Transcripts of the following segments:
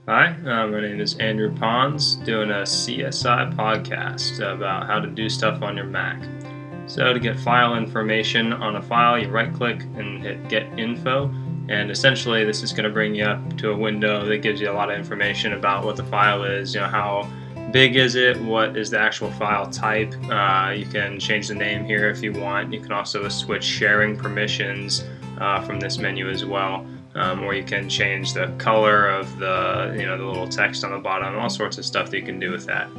Hi, my name is Andrew Pons, doing a CSI podcast about how to do stuff on your Mac. So to get file information on a file, you right-click and hit Get Info, and essentially this is going to bring you up to a window that gives you a lot of information about what the file is, how big is it, what is the actual file type. You can change the name here if you want. You can also switch sharing permissions from this menu as well. Or you can change the color of the little text on the bottom, all sorts of stuff that you can do with that.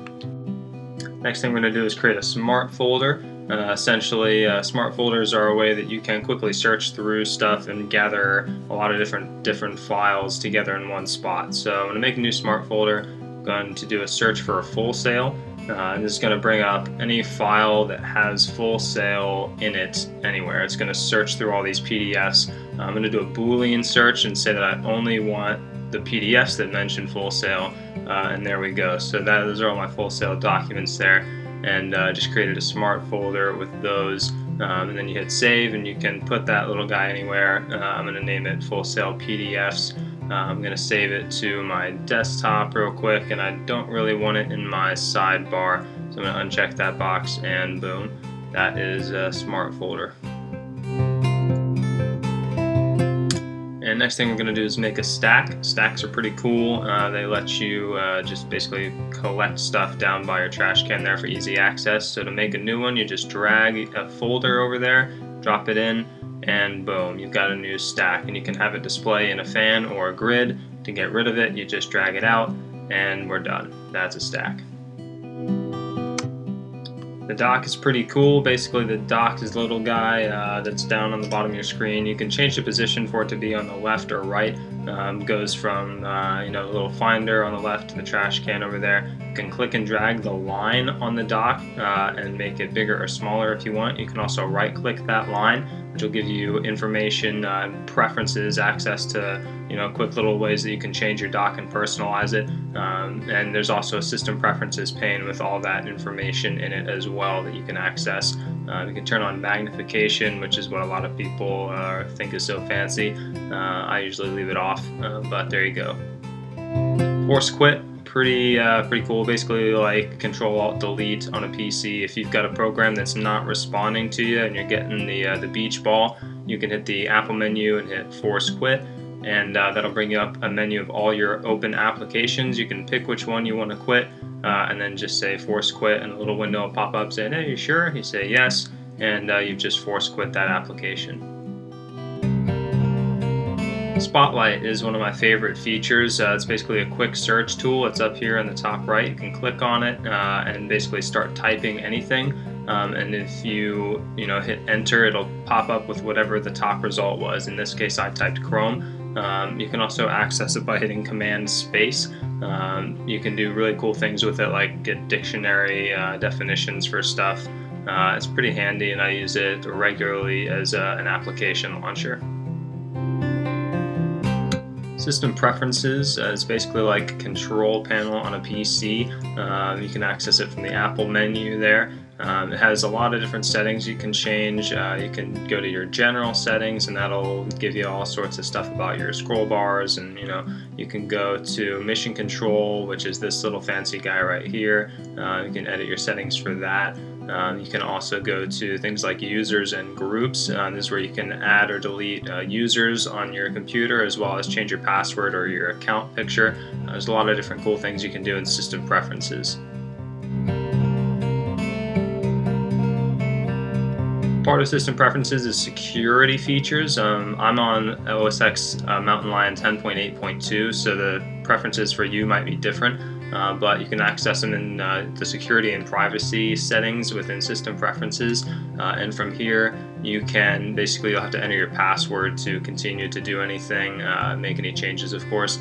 Next thing we're going to do is create a smart folder. Essentially, smart folders are a way that you can quickly search through stuff and gather a lot of different files together in one spot. So I'm going to make a new smart folder. I'm going to do a search for a full sail. And this is going to bring up any file that has full sail in it anywhere. It's going to search through all these PDFs. I'm going to do a Boolean search and say that I only want the PDFs that mention full sail, and there we go. So those are all my full sail documents there, and just created a smart folder with those. And then you hit save, and you can put that little guy anywhere. I'm going to name it full sail PDFs. I'm going to save it to my desktop real quick, and I don't really want it in my sidebar, so I'm going to uncheck that box, and boom, that is a smart folder. And next thing we're going to do is make a stack. Stacks are pretty cool. They let you just basically collect stuff down by your trash can there for easy access. So to make a new one, you just drag a folder over there, drop it in, and boom, you've got a new stack. And you can have it display in a fan or a grid. To get rid of it, you just drag it out, and we're done. That's a stack. The dock is pretty cool. Basically, the dock is the little guy that's down on the bottom of your screen. You can change the position for it to be on the left or right. Goes from the little finder on the left to the trash can over there. You can click and drag the line on the dock and make it bigger or smaller if you want. You can also right-click that line, which will give you information, preferences, access to quick little ways that you can change your dock and personalize it. And there's also a system preferences pane with all that information in it as well that you can access. You can turn on magnification, which is what a lot of people think is so fancy. I usually leave it off, but there you go. Force quit, pretty cool. Basically like Control-Alt-Delete on a PC. If you've got a program that's not responding to you and you're getting the beach ball, you can hit the Apple menu and hit Force Quit, and that'll bring you up a menu of all your open applications. You can pick which one you want to quit, and then just say Force Quit, and a little window will pop up saying, hey, you sure? You say yes, and you've just force quit that application. Spotlight is one of my favorite features. It's basically a quick search tool. It's up here in the top right. You can click on it and basically start typing anything. And if you hit enter, it'll pop up with whatever the top result was. In this case, I typed Chrome. You can also access it by hitting Command Space. You can do really cool things with it, like get dictionary definitions for stuff. It's pretty handy, and I use it regularly as an application launcher. System preferences is basically like a control panel on a PC. You can access it from the Apple menu there. It has a lot of different settings you can change. You can go to your general settings, and that'll give you all sorts of stuff about your scroll bars, and you can go to mission control, which is this little fancy guy right here. You can edit your settings for that. You can also go to things like users and groups. This is where you can add or delete users on your computer, as well as change your password or your account picture. There's a lot of different cool things you can do in system preferences. Part of system preferences is security features. I'm on OS X Mountain Lion 10.8.2, so the preferences for you might be different. But you can access them in the security and privacy settings within system preferences, and from here you'll have to enter your password to continue to do anything, make any changes of course,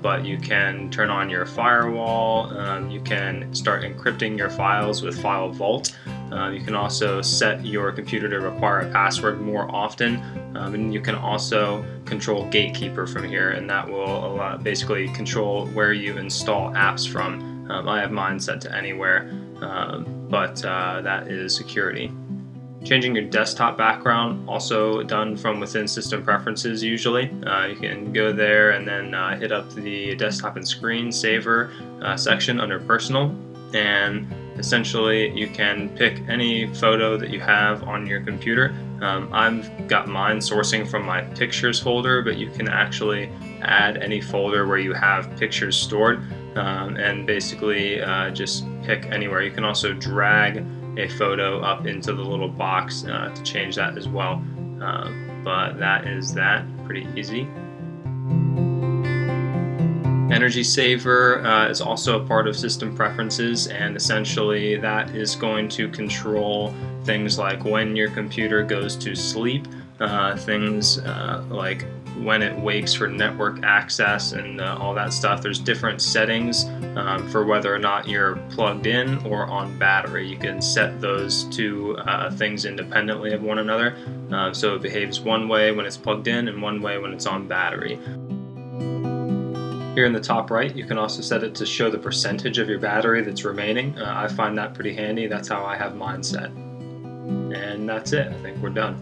but you can turn on your firewall. You can start encrypting your files with File Vault. You can also set your computer to require a password more often, and you can also control Gatekeeper from here, and that will basically control where you install apps from. I have mine set to anywhere, but that is security. Changing your desktop background, also done from within System Preferences usually. You can go there and then hit up the Desktop and Screensaver section under Personal, and essentially you can pick any photo that you have on your computer. I've got mine sourcing from my Pictures folder, but you can actually add any folder where you have pictures stored, and basically just pick anywhere. You can also drag a photo up into the little box to change that as well. But that is that, pretty easy. Energy Saver is also a part of System Preferences, and essentially that is going to control things like when your computer goes to sleep, things like when it wakes for network access and all that stuff. There's different settings for whether or not you're plugged in or on battery. You can set those two things independently of one another, so it behaves one way when it's plugged in and one way when it's on battery. Here in the top right, you can also set it to show the percentage of your battery that's remaining. I find that pretty handy. That's how I have mine set. And that's it. I think we're done.